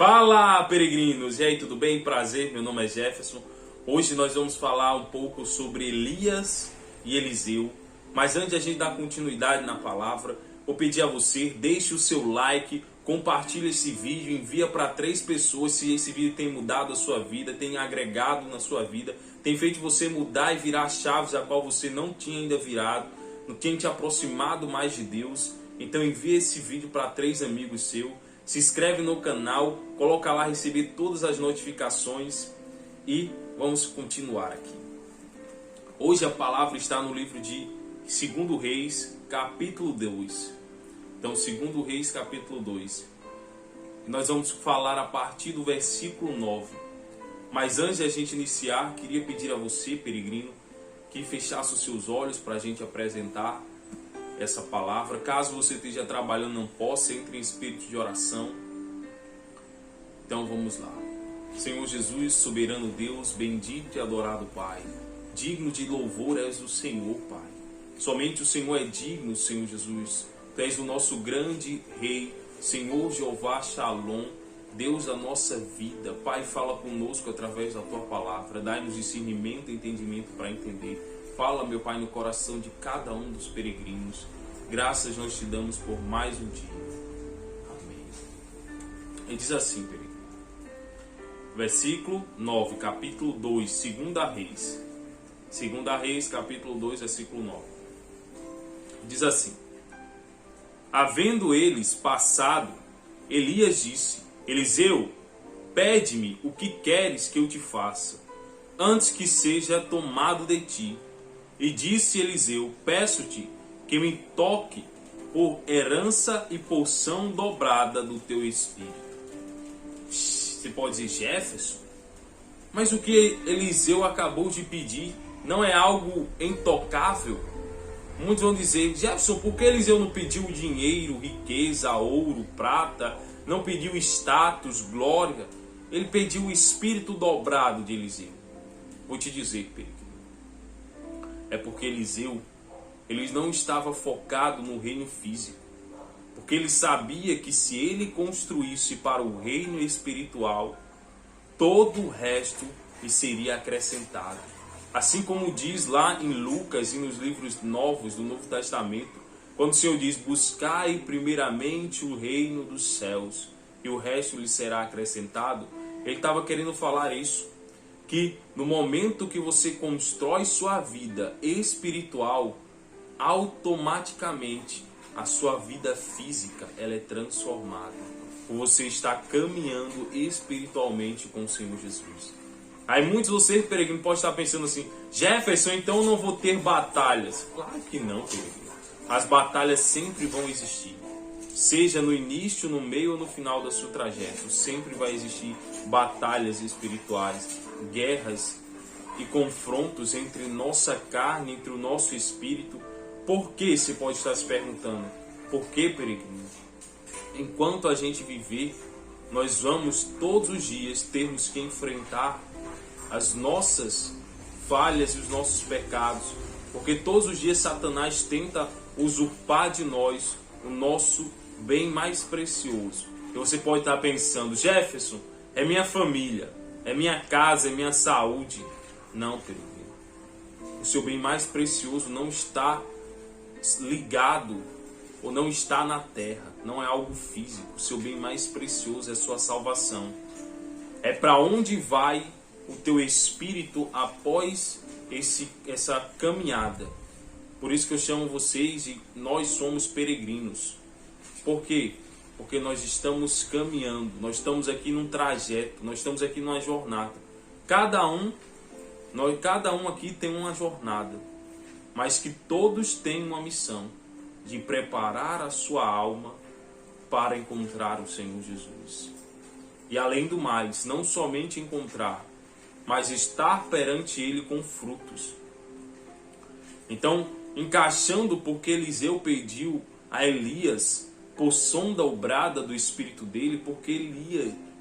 Fala, peregrinos! E aí, tudo bem? Prazer, meu nome é Jefferson. Hoje nós vamos falar um pouco sobre Elias e Eliseu. Mas antes de a gente dar continuidade na palavra, vou pedir a você, deixe o seu like, compartilhe esse vídeo, envia para 3 pessoas se esse vídeo tem mudado a sua vida, tem agregado na sua vida, tem feito você mudar e virar chaves a qual você não tinha ainda virado, não tinha te aproximado mais de Deus. Então envie esse vídeo para 3 amigos seus. Se inscreve no canal, coloca lá receber todas as notificações e vamos continuar aqui. Hoje a palavra está no livro de 2 Reis, capítulo 2. Então, 2 Reis, capítulo 2. E nós vamos falar a partir do versículo 9. Mas antes de a gente iniciar, queria pedir a você, peregrino, que fechasse os seus olhos para a gente apresentar essa palavra. Caso você esteja trabalhando, não possa, entre em espírito de oração. Então vamos lá. Senhor Jesus, soberano Deus, bendito e adorado Pai, digno de louvor és o Senhor, Pai. Somente o Senhor é digno, Senhor Jesus. Tu és o nosso grande Rei, Senhor Jeová Shalom, Deus da nossa vida. Pai, fala conosco através da Tua palavra. Dai-nos discernimento e entendimento para entender. Fala, meu Pai, no coração de cada um dos peregrinos. Graças nós te damos por mais um dia. Amém. E diz assim, peregrino. Versículo 9, capítulo 2, 2 Reis. 2 Reis, capítulo 2, versículo 9. Diz assim: havendo eles passado, Elias disse: Eliseu, pede-me o que queres que eu te faça, antes que seja tomado de ti. E disse Eliseu: peço-te que me toque por herança e porção dobrada do teu espírito. Você pode dizer, Jefferson, mas o que Eliseu acabou de pedir não é algo intocável? Muitos vão dizer, Jefferson, por que Eliseu não pediu dinheiro, riqueza, ouro, prata, não pediu status, glória? Ele pediu o espírito dobrado de Eliseu. Vou te dizer, peregrino, é porque Eliseu, ele não estava focado no reino físico. Porque ele sabia que se ele construísse para o reino espiritual, todo o resto lhe seria acrescentado. Assim como diz lá em Lucas e nos livros novos do Novo Testamento, quando o Senhor diz, buscai primeiramente o reino dos céus e o resto lhe será acrescentado, ele estava querendo falar isso. Que no momento que você constrói sua vida espiritual, automaticamente a sua vida física ela é transformada. Você está caminhando espiritualmente com o Senhor Jesus. Aí muitos de vocês, peregrinos, podem estar pensando assim, Jefferson, então eu não vou ter batalhas. Claro que não, peregrino. As batalhas sempre vão existir. Seja no início, no meio ou no final do seu trajeto, sempre vai existir batalhas espirituais, guerras e confrontos entre nossa carne, entre o nosso espírito. Por que, você pode estar se perguntando? Por que, peregrino? Enquanto a gente viver, nós vamos todos os dias termos que enfrentar as nossas falhas e os nossos pecados, porque todos os dias Satanás tenta usurpar de nós o nosso bem mais precioso. E você pode estar pensando, Jefferson, é minha família, é minha casa, é minha saúde. Não, peregrino. O seu bem mais precioso não está ligado ou não está na terra, não é algo físico. O seu bem mais precioso é a sua salvação. É para onde vai o teu espírito após essa caminhada. Por isso que eu chamo vocês e nós somos peregrinos. Por quê? Porque nós estamos caminhando, nós estamos aqui num trajeto, nós estamos aqui numa jornada. Cada um aqui tem uma jornada, mas que todos têm uma missão de preparar a sua alma para encontrar o Senhor Jesus. E além do mais, não somente encontrar, mas estar perante Ele com frutos. Então, encaixando porque Eliseu pediu a Elias porção dobrada do espírito dele, porque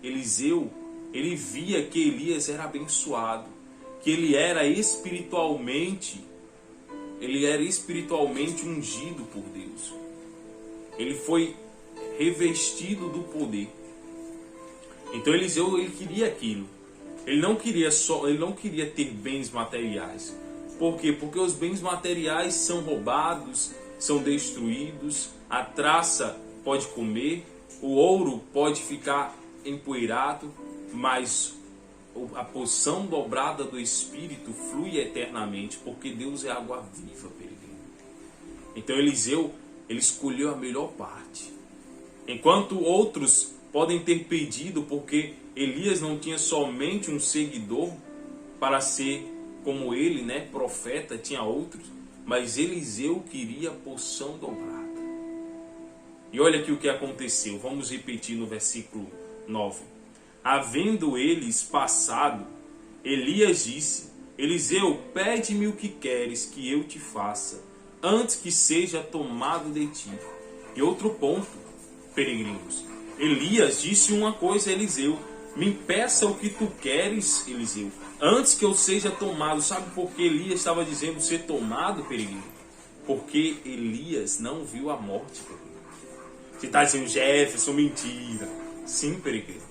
Eliseu, ele via que Elias era abençoado, que ele era espiritualmente ungido por Deus. Ele foi revestido do poder. Então Eliseu, ele queria aquilo. Ele não queria ter bens materiais. Por quê? Porque os bens materiais são roubados, são destruídos, a traça pode comer, o ouro pode ficar empoeirado, mas a porção dobrada do Espírito flui eternamente, porque Deus é água viva, peregrino. Então Eliseu, ele escolheu a melhor parte. Enquanto outros podem ter pedido, porque Elias não tinha somente um seguidor para ser como ele, né, profeta, tinha outros, mas Eliseu queria a porção dobrada. E olha aqui o que aconteceu, vamos repetir no versículo 9. Havendo eles passado, Elias disse: Eliseu, pede-me o que queres que eu te faça, antes que seja tomado de ti. E outro ponto, peregrinos, Elias disse uma coisa a Eliseu: me peça o que tu queres, Eliseu, antes que eu seja tomado. Sabe por que Elias estava dizendo ser tomado, peregrino? Porque Elias não viu a morte, peregrino. Você está dizendo, Jefferson, mentira. Sim, peregrino.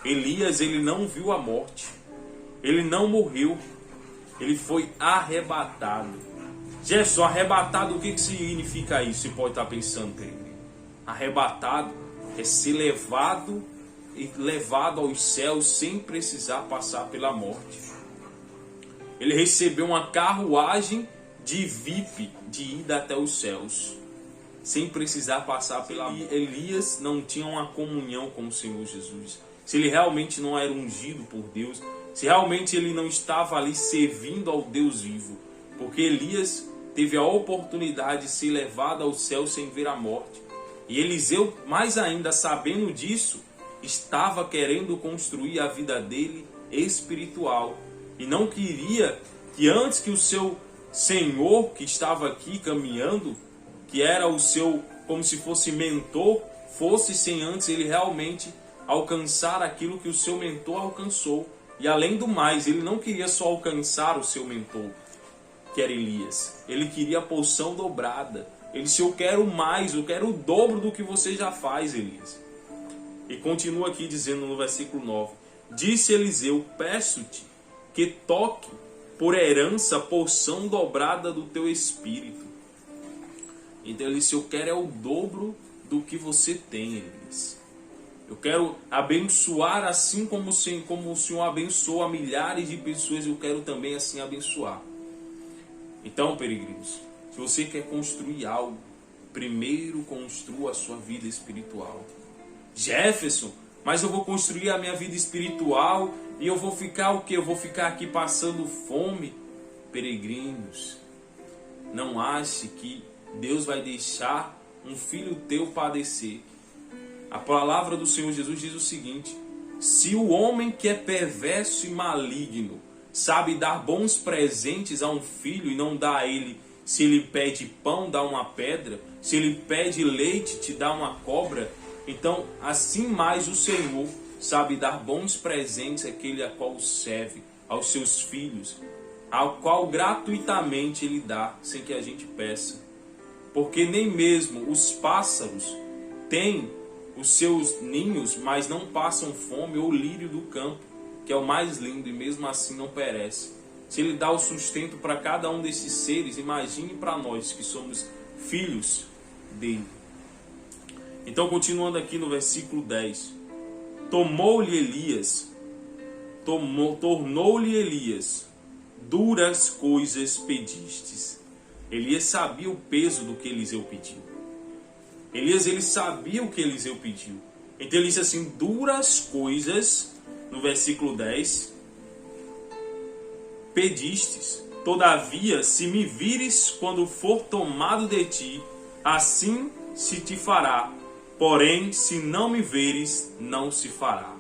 Elias, ele não viu a morte. Ele não morreu. Ele foi arrebatado. Jefferson, arrebatado, o que significa isso? Você pode estar pensando, peregrino. Arrebatado é ser levado aos céus sem precisar passar pela morte. Ele recebeu uma carruagem de VIP, de ida até os céus, sem precisar passar pela morte. Elias não tinha uma comunhão com o Senhor Jesus. Se ele realmente não era ungido por Deus, se realmente ele não estava ali servindo ao Deus vivo, porque Elias teve a oportunidade de ser levado ao céu sem ver a morte. E Eliseu, mais ainda sabendo disso, estava querendo construir a vida dele espiritual. E não queria que antes que o seu Senhor, que estava aqui caminhando, que era o seu, como se fosse mentor, fosse sem antes ele realmente alcançar aquilo que o seu mentor alcançou. E além do mais, ele não queria só alcançar o seu mentor, que era Elias. Ele queria a porção dobrada. Ele disse: eu quero mais, eu quero o dobro do que você já faz, Elias. E continua aqui dizendo no versículo 9: disse Eliseu: peço-te que toque por herança a porção dobrada do teu espírito. Então ele disse: eu quero é o dobro do que você tem, Elias. Eu quero abençoar assim como o Senhor abençoa milhares de pessoas, eu quero também assim abençoar. Então, peregrinos, se você quer construir algo, primeiro construa a sua vida espiritual. Jefferson, mas eu vou construir a minha vida espiritual e eu vou ficar o quê? Eu vou ficar aqui passando fome? Peregrinos, não ache que Deus vai deixar um filho teu padecer. A palavra do Senhor Jesus diz o seguinte: se o homem que é perverso e maligno sabe dar bons presentes a um filho e não dá a ele, se ele pede pão, dá uma pedra, se ele pede leite, te dá uma cobra, então assim mais o Senhor sabe dar bons presentes àquele a qual serve, aos seus filhos, ao qual gratuitamente ele dá, sem que a gente peça. Porque nem mesmo os pássaros têm os seus ninhos, mas não passam fome, ou o lírio do campo, que é o mais lindo e mesmo assim não perece. Se ele dá o sustento para cada um desses seres, imagine para nós que somos filhos dele. Então, continuando aqui no versículo 10. Tornou-lhe Elias, duras coisas pedistes. Elias sabia o peso do que Eliseu pediu. Elias, ele sabia o que Eliseu pediu. Então ele disse assim: duras coisas, no versículo 10, pedistes. Todavia, se me vires quando for tomado de ti, assim se te fará. Porém, se não me veres, não se fará.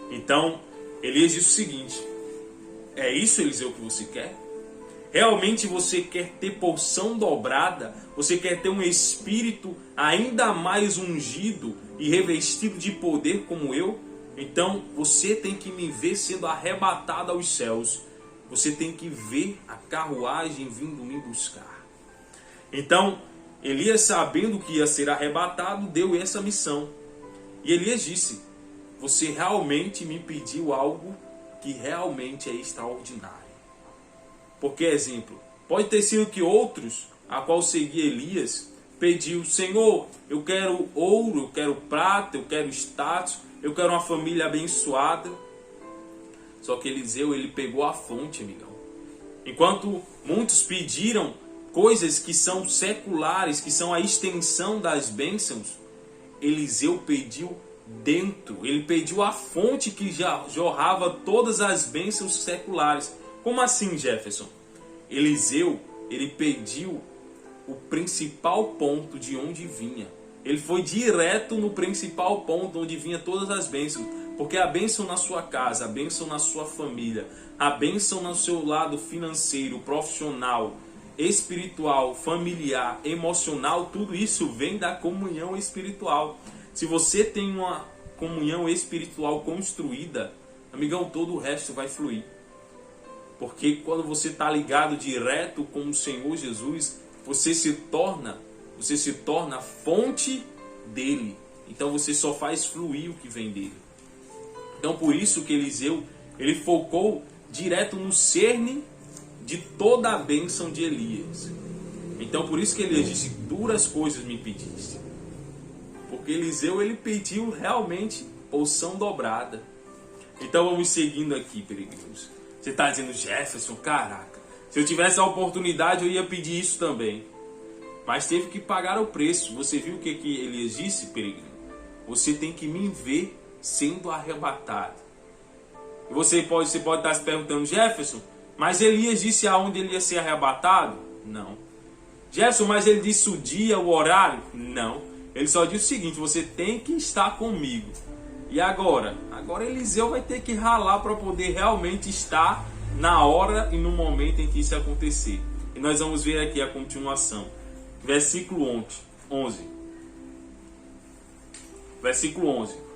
Então, Elias diz o seguinte: é isso, Eliseu, que você quer? Realmente você quer ter porção dobrada? Você quer ter um espírito ainda mais ungido e revestido de poder como eu? Então você tem que me ver sendo arrebatado aos céus. Você tem que ver a carruagem vindo me buscar. Então Elias, sabendo que ia ser arrebatado, deu essa missão. E Elias disse: você realmente me pediu algo que realmente é extraordinário. Porque, exemplo, pode ter sido que outros, a qual seguia Elias, pediu: Senhor, eu quero ouro, eu quero prata, eu quero status, eu quero uma família abençoada. Só que Eliseu, ele pegou a fonte, amigão. Enquanto muitos pediram coisas que são seculares, que são a extensão das bênçãos, Eliseu pediu dentro. Ele pediu a fonte que já jorrava todas as bênçãos seculares. Como assim, Jefferson? Eliseu, ele pediu o principal ponto de onde vinha. Ele foi direto no principal ponto onde vinha todas as bênçãos. Porque a bênção na sua casa, a bênção na sua família, a bênção no seu lado financeiro, profissional, espiritual, familiar, emocional, tudo isso vem da comunhão espiritual. Se você tem uma comunhão espiritual construída, amigão, todo o resto vai fluir. Porque quando você está ligado direto com o Senhor Jesus, você se torna a fonte dele. Então você só faz fluir o que vem dele. Então por isso que Eliseu, ele focou direto no cerne de toda a bênção de Elias. Então por isso que Elias disse: duras coisas me pediste. Porque Eliseu, ele pediu realmente porção dobrada. Então vamos seguindo aqui, peregrinos. Você está dizendo: Jefferson, caraca, se eu tivesse a oportunidade eu ia pedir isso também. Mas teve que pagar o preço. Você viu o que Elias disse, peregrino? Você tem que me ver sendo arrebatado. E você pode estar se perguntando: Jefferson, mas Elias disse aonde ele ia ser arrebatado? Não. Jefferson, mas ele disse o dia, o horário? Não. Ele só disse o seguinte: você tem que estar comigo. E agora? Agora Eliseu vai ter que ralar para poder realmente estar na hora e no momento em que isso acontecer. E nós vamos ver aqui a continuação. Versículo 11. Versículo 11.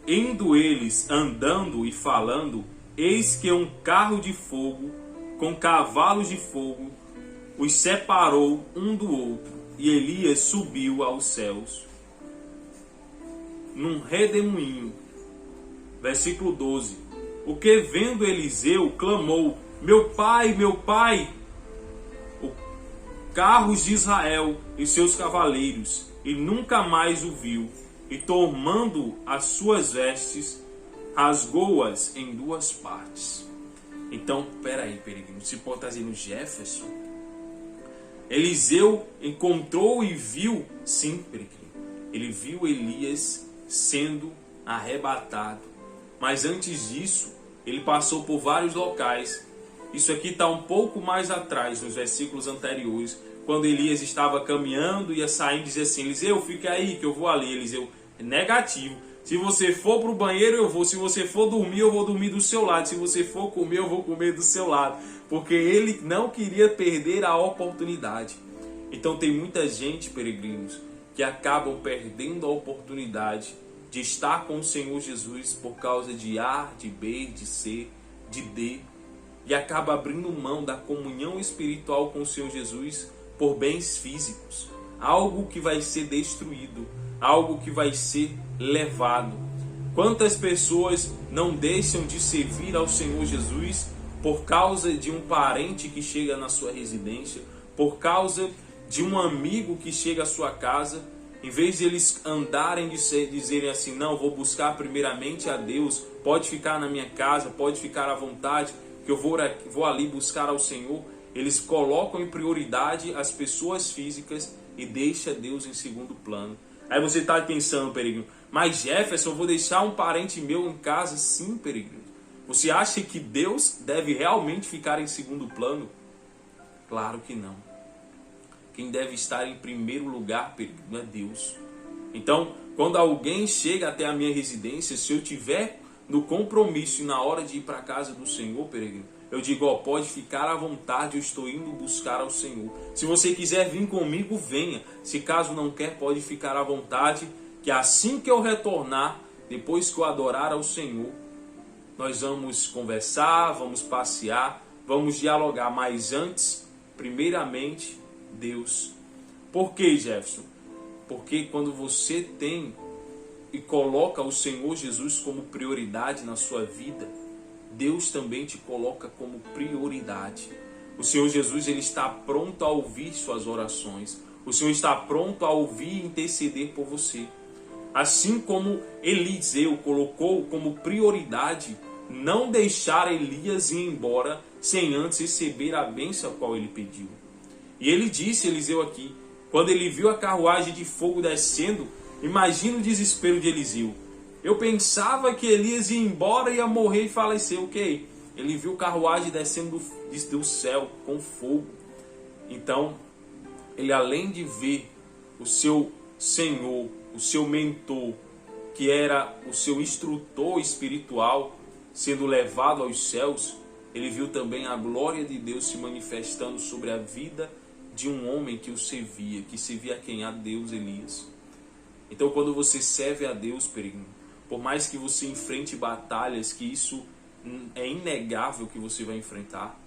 Indo eles andando e falando, eis que um carro de fogo, com cavalos de fogo, os separou um do outro, e Elias subiu aos céus, num redemoinho. Versículo 12. O que vendo Eliseu, clamou: meu pai, o carros de Israel e seus cavaleiros, e nunca mais o viu. E tomando as suas vestes, rasgou-as em duas partes. Então, peraí, peregrino, se pode estar dizendo: Jefferson, Eliseu encontrou e viu? Sim, peregrino, ele viu Elias sendo arrebatado. Mas antes disso, ele passou por vários locais. Isso aqui está um pouco mais atrás, nos versículos anteriores, quando Elias estava caminhando, ia saindo e dizia assim: Eliseu, fica aí que eu vou ali. Eliseu: negativo. Se você for para o banheiro, eu vou. Se você for dormir, eu vou dormir do seu lado. Se você for comer, eu vou comer do seu lado. Porque ele não queria perder a oportunidade. Então tem muita gente, peregrinos, que acabam perdendo a oportunidade de estar com o Senhor Jesus por causa de A, de B, de C, de D. E acaba abrindo mão da comunhão espiritual com o Senhor Jesus por bens físicos. Algo que vai ser destruído. Algo que vai ser levado. Quantas pessoas não deixam de servir ao Senhor Jesus por causa de um parente que chega na sua residência, por causa de um amigo que chega à sua casa, em vez de eles andarem dizerem assim: não, vou buscar primeiramente a Deus, pode ficar na minha casa, pode ficar à vontade, que eu vou ali buscar ao Senhor. Eles colocam em prioridade as pessoas físicas e deixam Deus em segundo plano. Aí você está pensando, peregrino: mas Jefferson, eu vou deixar um parente meu em casa? Sim, peregrino. Você acha que Deus deve realmente ficar em segundo plano? Claro que não. Quem deve estar em primeiro lugar, peregrino, é Deus. Então, quando alguém chega até a minha residência, se eu tiver no compromisso e na hora de ir para a casa do Senhor, peregrino, eu digo: ó, pode ficar à vontade, eu estou indo buscar ao Senhor. Se você quiser vir comigo, venha. Se caso não quer, pode ficar à vontade, que assim que eu retornar, depois que eu adorar ao Senhor, nós vamos conversar, vamos passear, vamos dialogar. Mas antes, primeiramente, Deus. Por que, Jefferson? Porque quando você tem e coloca o Senhor Jesus como prioridade na sua vida, Deus também te coloca como prioridade. O Senhor Jesus, ele está pronto a ouvir suas orações. O Senhor está pronto a ouvir e interceder por você. Assim como Eliseu colocou como prioridade não deixar Elias ir embora sem antes receber a bênção a qual ele pediu. E ele disse, Eliseu aqui, quando ele viu a carruagem de fogo descendo, imagina o desespero de Eliseu. Eu pensava que Elias ia embora, ia morrer e falecer. O que? Ele viu carruagem descendo do céu com fogo. Então, ele além de ver o seu Senhor, o seu mentor, que era o seu instrutor espiritual, sendo levado aos céus, ele viu também a glória de Deus se manifestando sobre a vida de um homem que o servia, que servia a quem? A Deus, Elias. Então, quando você serve a Deus, peregrino, por mais que você enfrente batalhas, que isso é inegável que você vai enfrentar,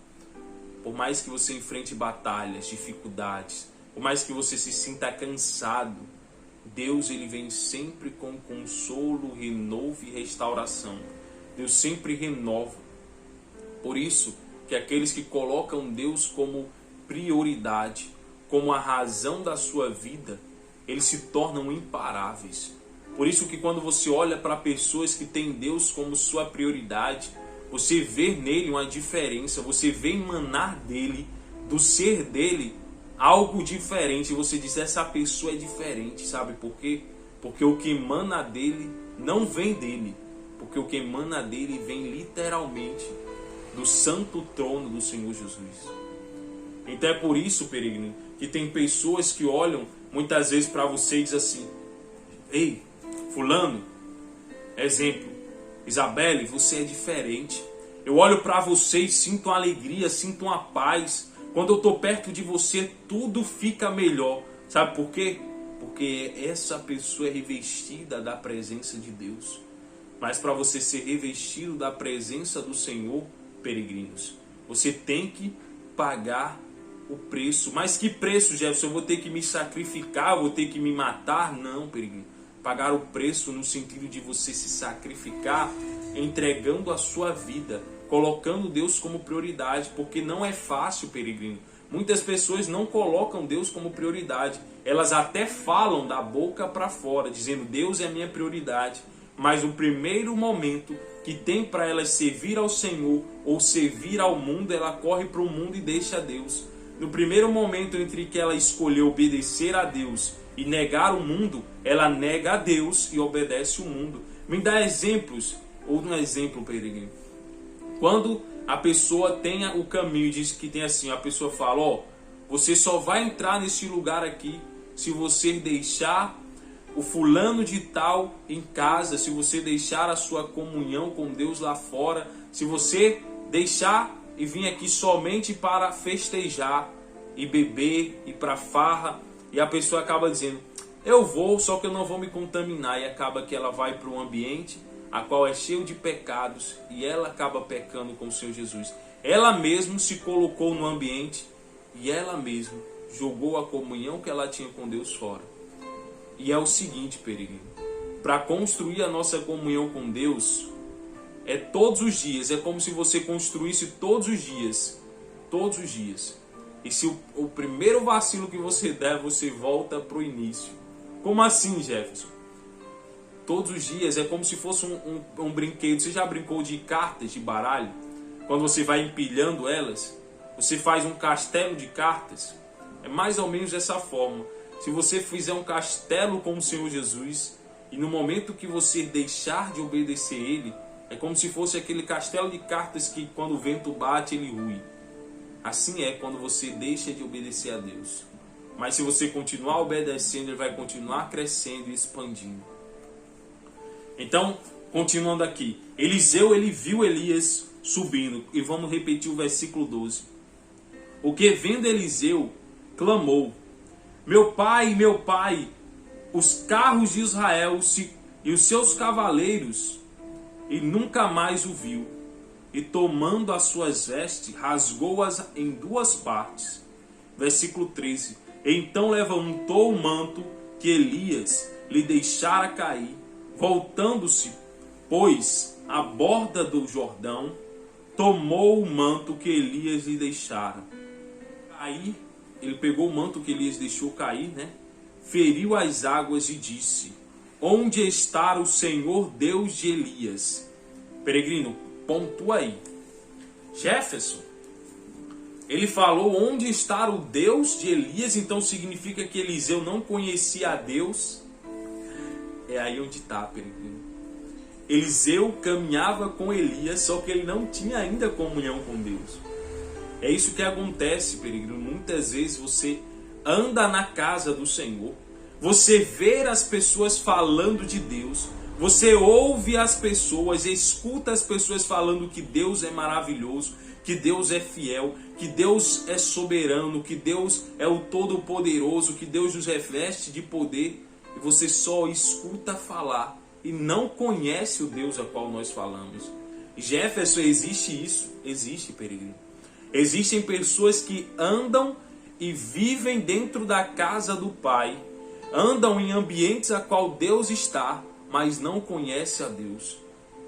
por mais que você enfrente batalhas, dificuldades, por mais que você se sinta cansado, Deus, ele vem sempre com consolo, renovo e restauração. Deus sempre renova. Por isso que aqueles que colocam Deus como prioridade, como a razão da sua vida, eles se tornam imparáveis. Por isso que quando você olha para pessoas que têm Deus como sua prioridade, você vê nele uma diferença, você vê emanar dele, do ser dele, algo diferente. Você diz, essa pessoa é diferente, sabe por quê? Porque o que emana dele não vem dele, porque o que emana dele vem literalmente do santo trono do Senhor Jesus. Então é por isso, peregrino, que tem pessoas que olham muitas vezes para você e dizem assim, ei, fulano, exemplo, Isabelle, você é diferente. Eu olho para você e sinto uma alegria, sinto uma paz. Quando eu estou perto de você, tudo fica melhor. Sabe por quê? Porque essa pessoa é revestida da presença de Deus. Mas para você ser revestido da presença do Senhor, peregrinos, você tem que pagar o preço. Mas que preço, Jefferson? Eu vou ter que me sacrificar, eu vou ter que me matar? Não, peregrino. Pagar o preço no sentido de você se sacrificar, entregando a sua vida, colocando Deus como prioridade, porque não é fácil, peregrino. Muitas pessoas não colocam Deus como prioridade. Elas até falam da boca para fora, dizendo Deus é a minha prioridade. Mas o primeiro momento que tem para elas servir ao Senhor ou servir ao mundo, ela corre para o mundo e deixa Deus. No primeiro momento entre que ela escolheu obedecer a Deus e negar o mundo, ela nega a Deus e obedece o mundo. Me dá exemplos, ou um exemplo, peregrino. Quando a pessoa tem o caminho, diz que tem assim, a pessoa fala, ó, você só vai entrar nesse lugar aqui se você deixar o fulano de tal em casa, se você deixar a sua comunhão com Deus lá fora, se você deixar e vir aqui somente para festejar e beber e para farra, e a pessoa acaba dizendo, eu vou, só que eu não vou me contaminar, e acaba que ela vai para um ambiente a qual é cheio de pecados e ela acaba pecando com o Senhor Jesus. Ela mesma se colocou no ambiente e ela mesma jogou a comunhão que ela tinha com Deus fora. E é o seguinte, peregrino, para construir a nossa comunhão com Deus, é todos os dias, é como se você construísse todos os dias. E se o primeiro vacilo que você der, você volta para o início. Como assim, Jefferson? Todos os dias é como se fosse um brinquedo. Você já brincou de cartas de baralho? Quando você vai empilhando elas, você faz um castelo de cartas. É mais ou menos dessa forma. Se você fizer um castelo com o Senhor Jesus, e no momento que você deixar de obedecer Ele, é como se fosse aquele castelo de cartas que quando o vento bate, ele rui. Assim é quando você deixa de obedecer a Deus. Mas se você continuar obedecendo, Ele vai continuar crescendo e expandindo. Então, continuando aqui. Eliseu, ele viu Elias subindo. E vamos repetir o versículo 12. O que vendo Eliseu, clamou, meu pai, os carros de Israel e os seus cavaleiros, e nunca mais o viu. E tomando as suas vestes, rasgou-as em duas partes. Versículo 13. Então levantou o manto que Elias lhe deixara cair, Voltando-se, pois, à borda do Jordão, tomou o manto que Elias lhe deixara. Aí, ele pegou o manto que Elias deixou cair, né? Feriu as águas e disse: onde está o Senhor Deus de Elias? Peregrino, pontua aí. Jefferson, ele falou onde está o Deus de Elias, então significa que Eliseu não conhecia a Deus. É aí onde está, peregrino. Eliseu caminhava com Elias, só que ele não tinha ainda comunhão com Deus. É isso que acontece, peregrino. Muitas vezes você anda na casa do Senhor, você vê as pessoas falando de Deus, você ouve as pessoas, escuta as pessoas falando que Deus é maravilhoso, que Deus é fiel, que Deus é soberano, que Deus é o Todo-Poderoso, que Deus nos reveste de poder, e você só escuta falar e não conhece o Deus a qual nós falamos. Jefferson, existe isso? Existe, peregrino. Existem pessoas que andam e vivem dentro da casa do Pai, andam em ambientes a qual Deus está, mas não conhece a Deus.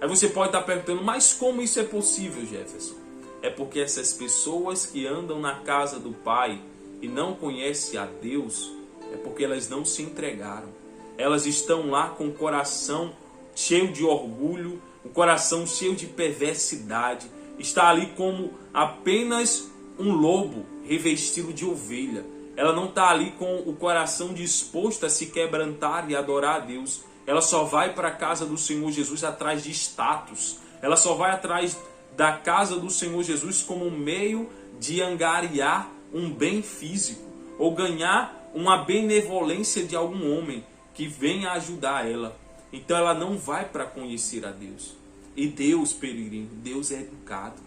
Aí você pode estar perguntando, mas como isso é possível, Jefferson? É porque essas pessoas que andam na casa do Pai e não conhecem a Deus, é porque elas não se entregaram. Elas estão lá com o coração cheio de orgulho, o coração cheio de perversidade, está ali como apenas um lobo revestido de ovelha. Ela não está ali com o coração disposto a se quebrantar e adorar a Deus. Ela só vai para a casa do Senhor Jesus atrás de status. Ela só vai atrás da casa do Senhor Jesus como um meio de angariar um bem físico ou ganhar uma benevolência de algum homem que venha ajudar ela. Então ela não vai para conhecer a Deus. E Deus, peregrino, Deus é educado.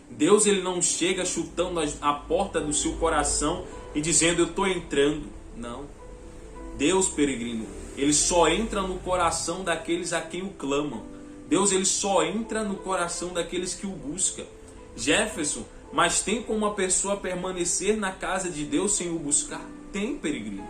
Deus, ele não chega chutando a porta do seu coração e dizendo, eu estou entrando. Não. Deus, peregrino, ele só entra no coração daqueles a quem o clamam. Deus, ele só entra no coração daqueles que o buscam. Jefferson, mas tem como uma pessoa permanecer na casa de Deus sem o buscar? Tem, peregrino.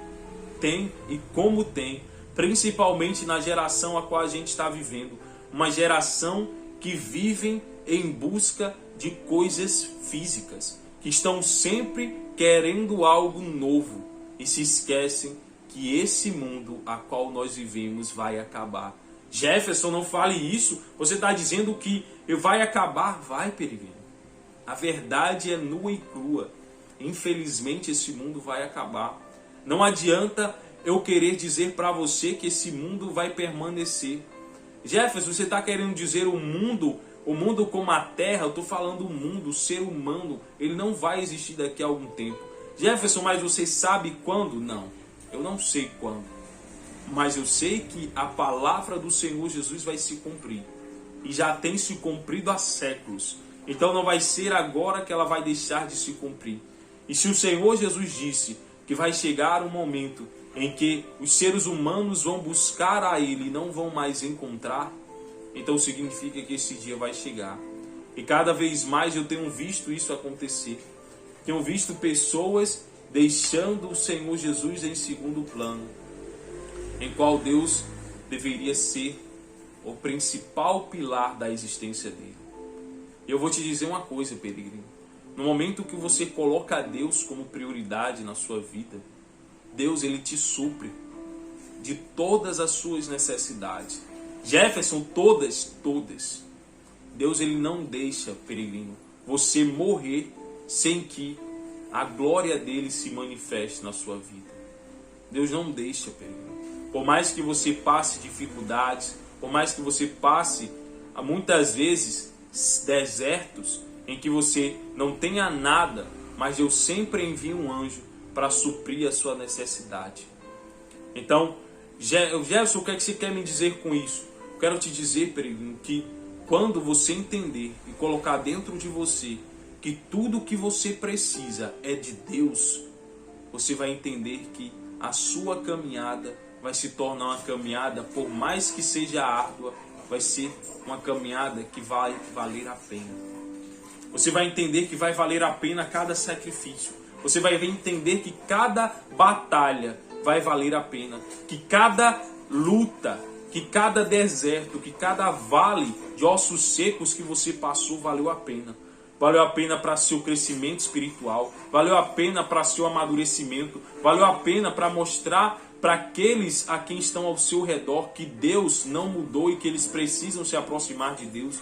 Tem, e como tem. Principalmente na geração a qual a gente está vivendo. Uma geração que vive em busca de coisas físicas, que estão sempre querendo algo novo e se esquecem que esse mundo a qual nós vivemos vai acabar. Jefferson, não fale isso. Você está dizendo que vai acabar? Vai, peregrino. A verdade é nua e crua. Infelizmente esse mundo vai acabar. Não adianta eu querer dizer para você que esse mundo vai permanecer. Jefferson, você está querendo dizer o mundo como a terra? Eu estou falando o mundo, o ser humano, ele não vai existir daqui a algum tempo. Jefferson, mas você sabe quando? Não, eu não sei quando. Mas eu sei que a palavra do Senhor Jesus vai se cumprir. E já tem se cumprido há séculos. Então não vai ser agora que ela vai deixar de se cumprir. E se o Senhor Jesus disse que vai chegar um momento em que os seres humanos vão buscar a Ele e não vão mais encontrar, então significa que esse dia vai chegar. E cada vez mais eu tenho visto isso acontecer. Tenho visto pessoas deixando o Senhor Jesus em segundo plano, em qual Deus deveria ser o principal pilar da existência dele. E eu vou te dizer uma coisa, peregrino. No momento que você coloca a Deus como prioridade na sua vida, Deus, ele te supre de todas as suas necessidades. Jefferson, todas. Deus, ele não deixa, peregrino, você morrer sem que a glória dele se manifeste na sua vida. Deus não deixa, peregrino. Por mais que você passe dificuldades, por mais que você passe, muitas vezes, desertos, em que você não tenha nada, mas Deus sempre envia um anjo para suprir a sua necessidade. Então, Gerson, o que é que você quer me dizer com isso? Eu quero te dizer, peregrino, que quando você entender e colocar dentro de você que tudo que você precisa é de Deus, você vai entender que a sua caminhada vai se tornar uma caminhada, por mais que seja árdua, vai ser uma caminhada que vai valer a pena. Você vai entender que vai valer a pena cada sacrifício. Você vai entender que cada batalha vai valer a pena. Que cada luta que cada deserto, que cada vale de ossos secos que você passou valeu a pena. Valeu a pena para seu crescimento espiritual, valeu a pena para seu amadurecimento, valeu a pena para mostrar para aqueles a quem estão ao seu redor que Deus não mudou e que eles precisam se aproximar de Deus.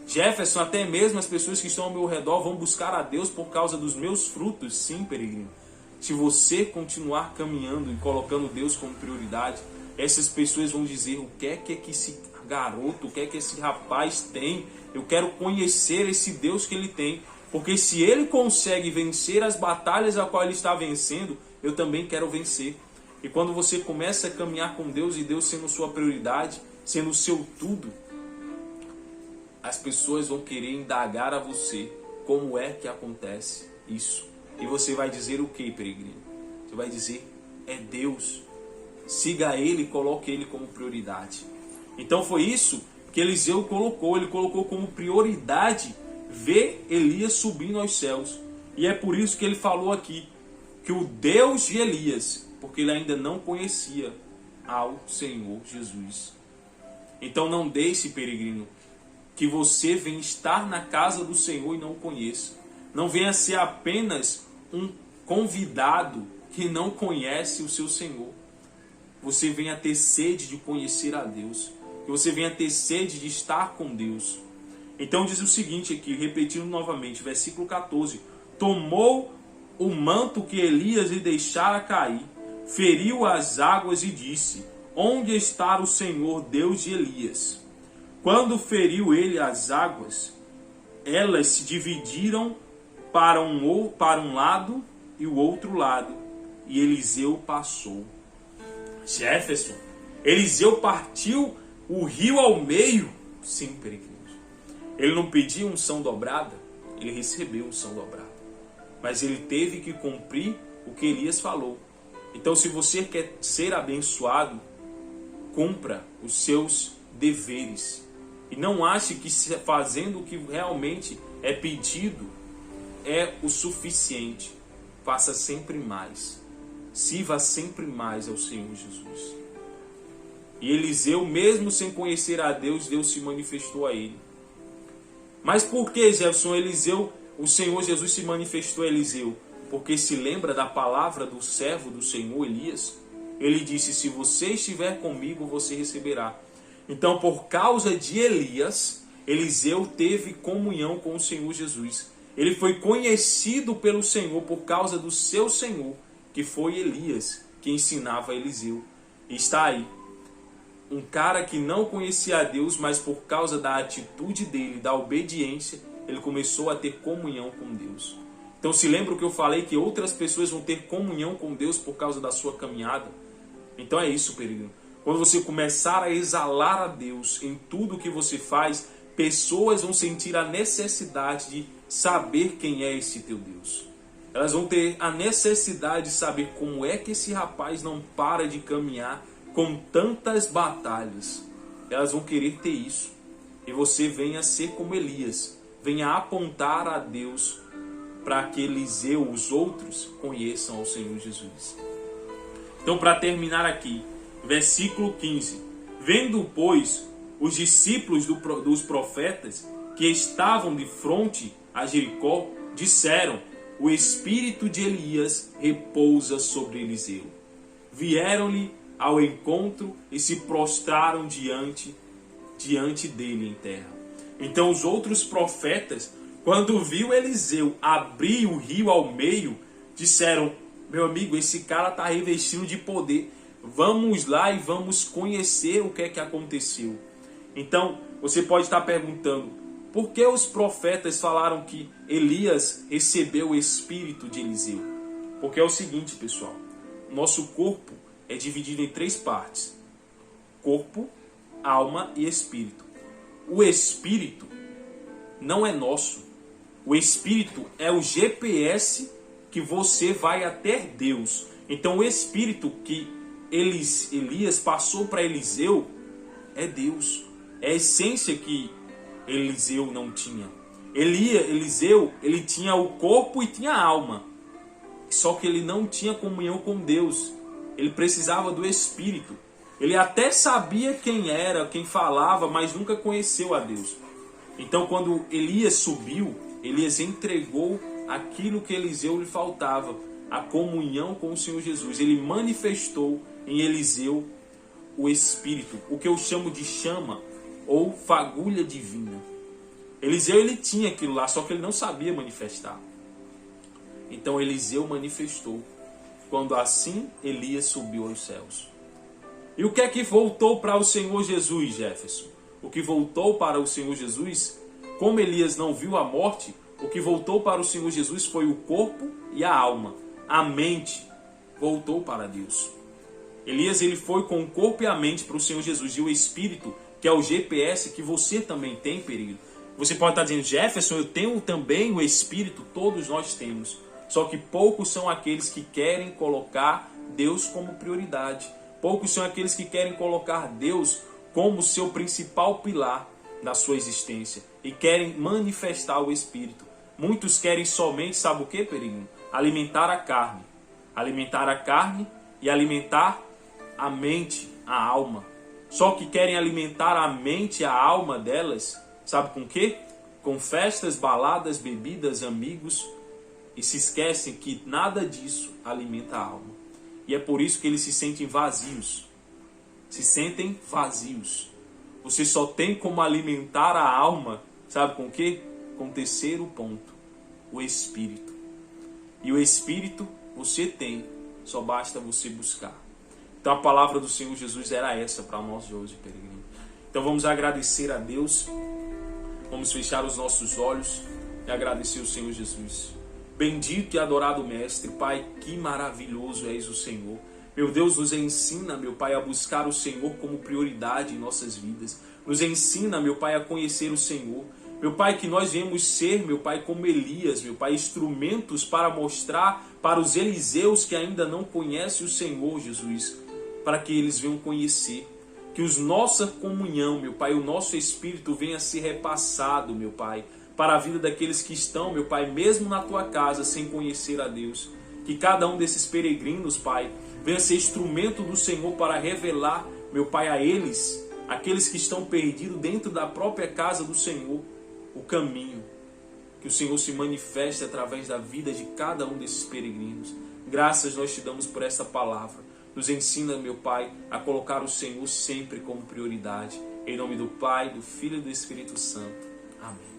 Jefferson, até mesmo as pessoas que estão ao meu redor vão buscar a Deus por causa dos meus frutos. Sim, peregrino. Se você continuar caminhando e colocando Deus como prioridade, essas pessoas vão dizer: o que é que esse garoto, o que é que esse rapaz tem? Eu quero conhecer esse Deus que ele tem. Porque se ele consegue vencer as batalhas a qual ele está vencendo, eu também quero vencer. E quando você começa a caminhar com Deus e Deus sendo sua prioridade, sendo o seu tudo, as pessoas vão querer indagar a você como é que acontece isso. E você vai dizer o que, peregrino? Você vai dizer: é Deus. Siga Ele e coloque Ele como prioridade. Então foi isso que Eliseu colocou. Ele colocou como prioridade ver Elias subindo aos céus. E é por isso que ele falou aqui que o Deus de Elias, porque ele ainda não conhecia ao Senhor Jesus. Então não deixe, peregrino, que você venha estar na casa do Senhor e não o conheça. Não venha ser apenas um convidado que não conhece o seu Senhor. Você venha ter sede de conhecer a Deus. Que você venha ter sede de estar com Deus. Então diz o seguinte aqui, repetindo novamente, versículo 14. Tomou o manto que Elias lhe deixara cair, feriu as águas e disse: onde está o Senhor Deus de Elias? Quando feriu ele as águas, elas se dividiram para um lado e o outro lado, e Eliseu passou. Jefferson, Eliseu partiu o rio ao meio? Sim, peregrinos. Ele não pediu unção dobrada, ele recebeu unção dobrada. Mas ele teve que cumprir o que Elias falou. Então, se você quer ser abençoado, cumpra os seus deveres. E não ache que fazendo o que realmente é pedido é o suficiente. Faça sempre mais. Sirva sempre mais ao Senhor Jesus. E Eliseu, mesmo sem conhecer a Deus, Deus se manifestou a ele. Mas por que, Jefferson, o Senhor Jesus se manifestou a Eliseu? Porque se lembra da palavra do servo do Senhor, Elias? Ele disse: se você estiver comigo, você receberá. Então, por causa de Elias, Eliseu teve comunhão com o Senhor Jesus. Ele foi conhecido pelo Senhor por causa do seu Senhor, que foi Elias, que ensinava a Eliseu. E está aí. Um cara que não conhecia a Deus, mas por causa da atitude dele, da obediência, ele começou a ter comunhão com Deus. Então se lembra o que eu falei, que outras pessoas vão ter comunhão com Deus por causa da sua caminhada? Então é isso, peregrino. Quando você começar a exalar a Deus em tudo que você faz, pessoas vão sentir a necessidade de saber quem é esse teu Deus. Elas vão ter a necessidade de saber como é que esse rapaz não para de caminhar com tantas batalhas. Elas vão querer ter isso. E você venha ser como Elias. Venha apontar a Deus para que Eliseu, os outros, conheçam ao Senhor Jesus. Então, para terminar aqui, versículo 15. Vendo, pois, os discípulos dos profetas que estavam de fronte a Jericó, disseram: o espírito de Elias repousa sobre Eliseu. Vieram-lhe ao encontro e se prostraram diante dele em terra. Então os outros profetas, quando viu Eliseu abrir o rio ao meio, disseram: meu amigo, esse cara está revestido de poder. Vamos lá e vamos conhecer o que é que aconteceu. Então você pode estar perguntando: por que os profetas falaram que Elias recebeu o espírito de Eliseu? Porque é o seguinte, pessoal. Nosso corpo é dividido em 3 partes: corpo, alma e espírito. O espírito não é nosso. O espírito é o GPS que você vai até Deus. Então o espírito que Elias passou para Eliseu é Deus. É a essência que Eliseu não tinha. Eliseu, ele tinha o corpo e tinha a alma. Só que ele não tinha comunhão com Deus. Ele precisava do Espírito. Ele até sabia quem era, quem falava, mas nunca conheceu a Deus. Então, quando Elias subiu, Elias entregou aquilo que Eliseu lhe faltava, a comunhão com o Senhor Jesus. Ele manifestou em Eliseu o Espírito, o que eu chamo de chama ou fagulha divina. Eliseu, ele tinha aquilo lá, só que ele não sabia manifestar. Então Eliseu manifestou, quando assim Elias subiu aos céus. E o que é que voltou para o Senhor Jesus, Jefferson? O que voltou para o Senhor Jesus, como Elias não viu a morte, o que voltou para o Senhor Jesus foi o corpo e a alma. A mente voltou para Deus. Elias, ele foi com o corpo e a mente para o Senhor Jesus. E o Espírito, que é o GPS que você também tem, perigo. Você pode estar dizendo, Jefferson, eu tenho também o Espírito, todos nós temos. Só que poucos são aqueles que querem colocar Deus como prioridade. Poucos são aqueles que querem colocar Deus como seu principal pilar da sua existência. E querem manifestar o Espírito. Muitos querem somente, sabe o que, perigo? Alimentar a carne. Alimentar a carne e alimentar a mente, a alma. Só que querem alimentar a mente e a alma delas, sabe com o quê? Com festas, baladas, bebidas, amigos, e se esquecem que nada disso alimenta a alma. E é por isso que eles se sentem vazios. Se sentem vazios. Você só tem como alimentar a alma, sabe com o quê? Com o terceiro ponto, o Espírito. E o Espírito você tem, só basta você buscar. Então a palavra do Senhor Jesus era essa para nós de hoje, peregrino. Então vamos agradecer a Deus, vamos fechar os nossos olhos e agradecer o Senhor Jesus. Bendito e adorado Mestre, Pai, que maravilhoso és o Senhor. Meu Deus, nos ensina, meu Pai, a buscar o Senhor como prioridade em nossas vidas. Nos ensina, meu Pai, a conhecer o Senhor. Meu Pai, que nós venhamos ser, meu Pai, como Elias, meu Pai, instrumentos para mostrar para os Eliseus que ainda não conhecem o Senhor, Jesus, para que eles venham conhecer. Que nossa comunhão, meu Pai, o nosso Espírito venha a ser repassado, meu Pai, para a vida daqueles que estão, meu Pai, mesmo na Tua casa, sem conhecer a Deus. Que cada um desses peregrinos, Pai, venha ser instrumento do Senhor para revelar, meu Pai, a eles, aqueles que estão perdidos dentro da própria casa do Senhor, o caminho. Que o Senhor se manifeste através da vida de cada um desses peregrinos. Graças nós te damos por essa palavra. Nos ensina, meu Pai, a colocar o Senhor sempre como prioridade. Em nome do Pai, do Filho e do Espírito Santo. Amém.